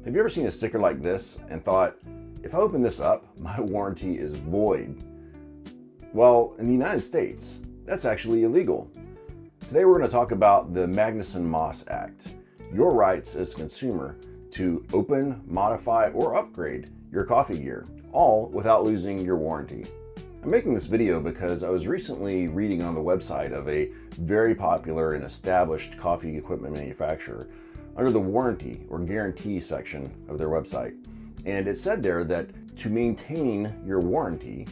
Have you ever seen a sticker like this and thought, if I open this up, my warranty is void? Well, in the United States, that's actually illegal. Today we're going to talk about the Magnuson-Moss Act, your rights as a consumer to open, modify, or upgrade your coffee gear, all without losing your warranty. I'm making this video because I was recently reading on the website of a very popular and established coffee equipment manufacturer under the warranty or guarantee section of their website. And it said there that to maintain your warranty,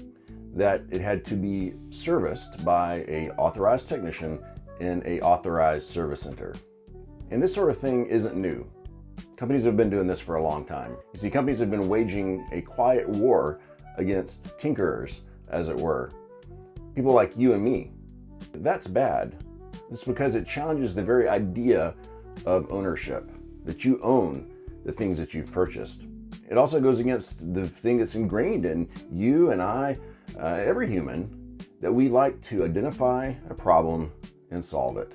that it had to be serviced by an authorized technician in an authorized service center. And this sort of thing isn't new. Companies have been doing this for a long time. You see, companies have been waging a quiet war against tinkerers, as it were. People like you and me. That's bad. It's because it challenges the very idea of ownership, that you own the things that you've purchased. It also goes against the thing that's ingrained in you and I, every human, that we like to identify a problem and solve it.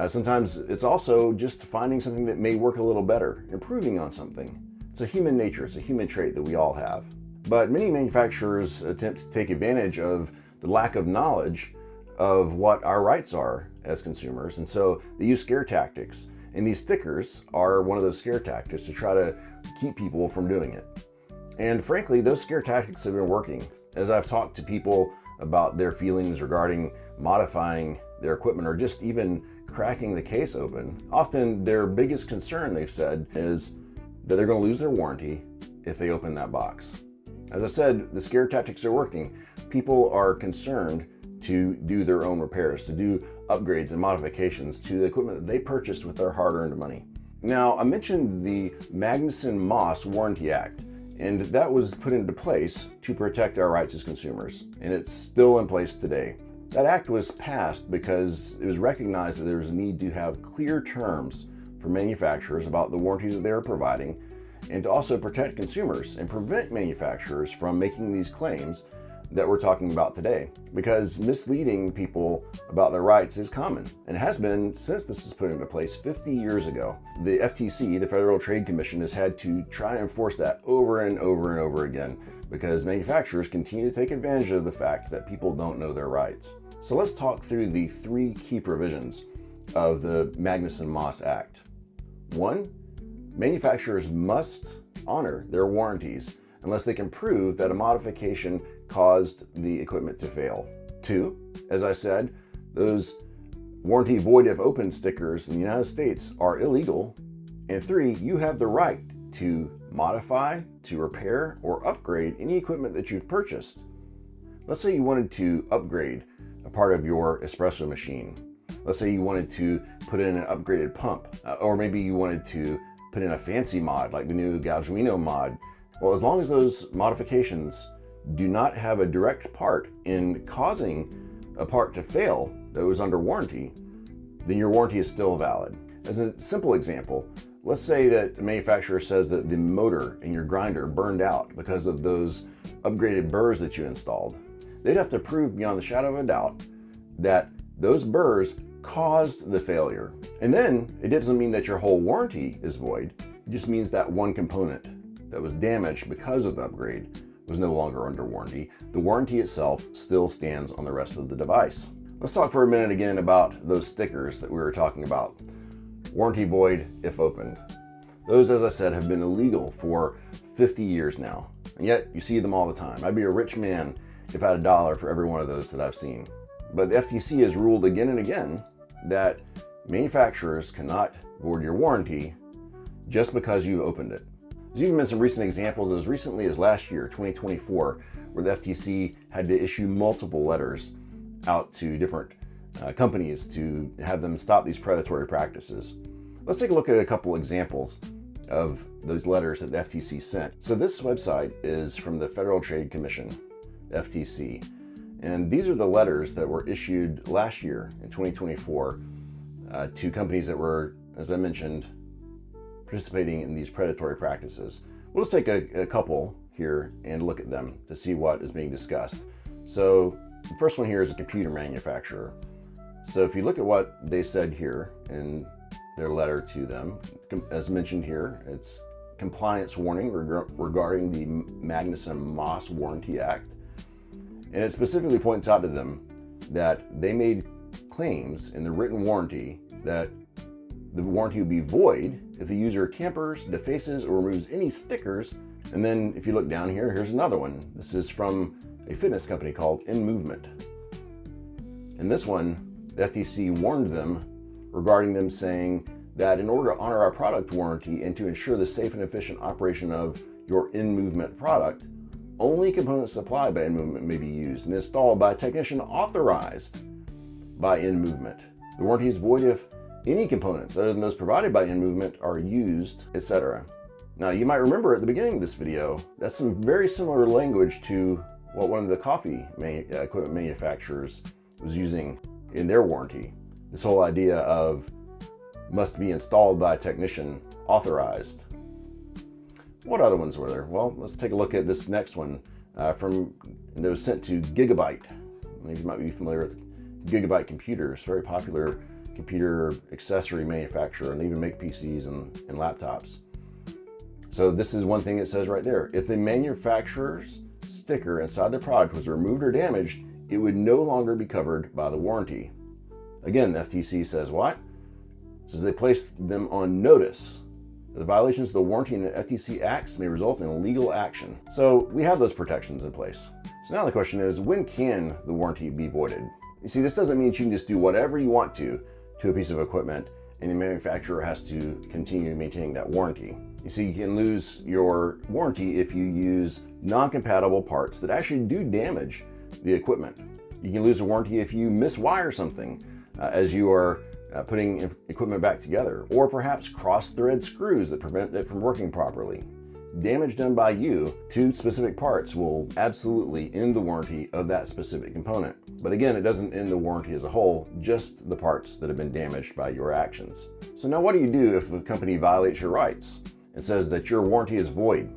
Sometimes it's also just finding something that may work a little better, improving on something. It's a human nature, it's a human trait that we all have. But many manufacturers attempt to take advantage of the lack of knowledge of what our rights are as consumers, and so they use scare tactics. And these stickers are one of those scare tactics to try to keep people from doing it. And frankly, those scare tactics have been working. As I've talked to people about their feelings regarding modifying their equipment or just even cracking the case open, often their biggest concern, they've said, is that they're going to lose their warranty if they open that box. As I said, the scare tactics are working. People are concerned to do their own repairs, to do upgrades and modifications to the equipment that they purchased with their hard-earned money. Now, I mentioned the Magnuson-Moss Warranty Act, and that was put into place to protect our rights as consumers, and it's still in place today. That act was passed because it was recognized that there was a need to have clear terms for manufacturers about the warranties that they are providing, and to also protect consumers and prevent manufacturers from making these claims that we're talking about today, because misleading people about their rights is common and has been since this was put into place 50 years ago. The FTC, the Federal Trade Commission, has had to try to enforce that over and over and over again because manufacturers continue to take advantage of the fact that people don't know their rights. So let's talk through the three key provisions of the Magnuson-Moss Act. 1, manufacturers must honor their warranties unless they can prove that a modification caused the equipment to fail. 2, as I said, those warranty void if open stickers in the United States are illegal. And 3, you have the right to modify, to repair, or upgrade any equipment that you've purchased. Let's say you wanted to upgrade a part of your espresso machine. Let's say you wanted to put in an upgraded pump, or maybe you wanted to put in a fancy mod like the new Galguino mod. Well, as long as those modifications do not have a direct part in causing a part to fail that was under warranty, then your warranty is still valid. As a simple example, let's say that the manufacturer says that the motor in your grinder burned out because of those upgraded burrs that you installed. They'd have to prove beyond the shadow of a doubt that those burrs caused the failure. And then it doesn't mean that your whole warranty is void. It just means that one component that was damaged because of the upgrade was no longer under warranty. The warranty itself still stands on the rest of the device. Let's talk for a minute again about those stickers that we were talking about. Warranty void if opened. Those, as I said, have been illegal for 50 years now, and yet you see them all the time. I'd be a rich man if I had $1 for every one of those that I've seen. But the FTC has ruled again and again that manufacturers cannot void your warranty just because you opened it. There's even been some recent examples as recently as last year, 2024, where the FTC had to issue multiple letters out to different companies to have them stop these predatory practices. Let's take a look at a couple examples of those letters that the FTC sent. So this website is from the Federal Trade Commission, the FTC, and these are the letters that were issued last year in 2024 to companies that were, as I mentioned, participating in these predatory practices. We'll just take a couple here and look at them to see what is being discussed. So the first one here is a computer manufacturer. So if you look at what they said here in their letter to them, as mentioned here, it's compliance warning regarding the Magnuson-Moss Warranty Act. And it specifically points out to them that they made claims in the written warranty that the warranty would be void if the user tampers, defaces, or removes any stickers. And then if you look down here, here's another one. This is from a fitness company called In Movement. In this one, the FTC warned them regarding them saying that in order to honor our product warranty and to ensure the safe and efficient operation of your In Movement product, only components supplied by In Movement may be used and installed by a technician authorized by In Movement. The warranty is void if any components other than those provided by In Movement are used, etc. Now, you might remember at the beginning of this video, that's some very similar language to what one of the coffee equipment manufacturers was using in their warranty. This whole idea of must be installed by a technician authorized. What other ones were there? Well, let's take a look at this next one that was sent to Gigabyte. Maybe you might be familiar with Gigabyte Computers, very popular computer accessory manufacturer, and they even make PCs and laptops. So this is one thing it says right there. If the manufacturer's sticker inside the product was removed or damaged, it would no longer be covered by the warranty. Again, the FTC says what? It says they placed them on notice. The violations of the warranty and the FTC acts may result in legal action. So we have those protections in place. So now the question is, when can the warranty be voided? You see, this doesn't mean you can just do whatever you want to a piece of equipment and the manufacturer has to continue maintaining that warranty. You see, you can lose your warranty if you use non-compatible parts that actually do damage the equipment. You can lose a warranty if you miswire something as you are putting equipment back together, or perhaps cross-thread screws that prevent it from working properly. Damage done by you to specific parts will absolutely end the warranty of that specific component. But again, it doesn't end the warranty as a whole, just the parts that have been damaged by your actions. So now what do you do if a company violates your rights and says that your warranty is void?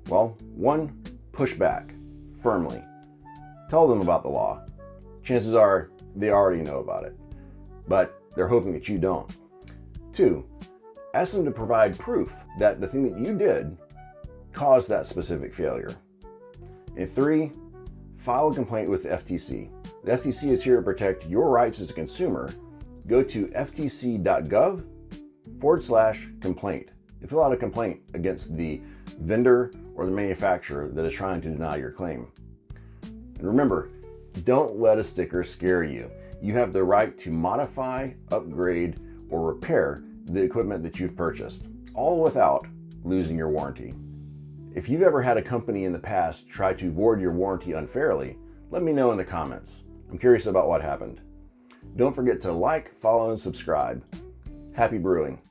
Well, one, push back firmly. Tell them about the law. Chances are they already know about it, but they're hoping that you don't. Two, ask them to provide proof that the thing that you did caused that specific failure. And three, file a complaint with the FTC. The FTC is here to protect your rights as a consumer. Go to ftc.gov/complaint and fill out a complaint against the vendor or the manufacturer that is trying to deny your claim. And remember, don't let a sticker scare you. You have the right to modify, upgrade, or repair the equipment that you've purchased, all without losing your warranty. If you've ever had a company in the past try to void your warranty unfairly, let me know in the comments. I'm curious about what happened. Don't forget to like, follow, and subscribe. Happy brewing.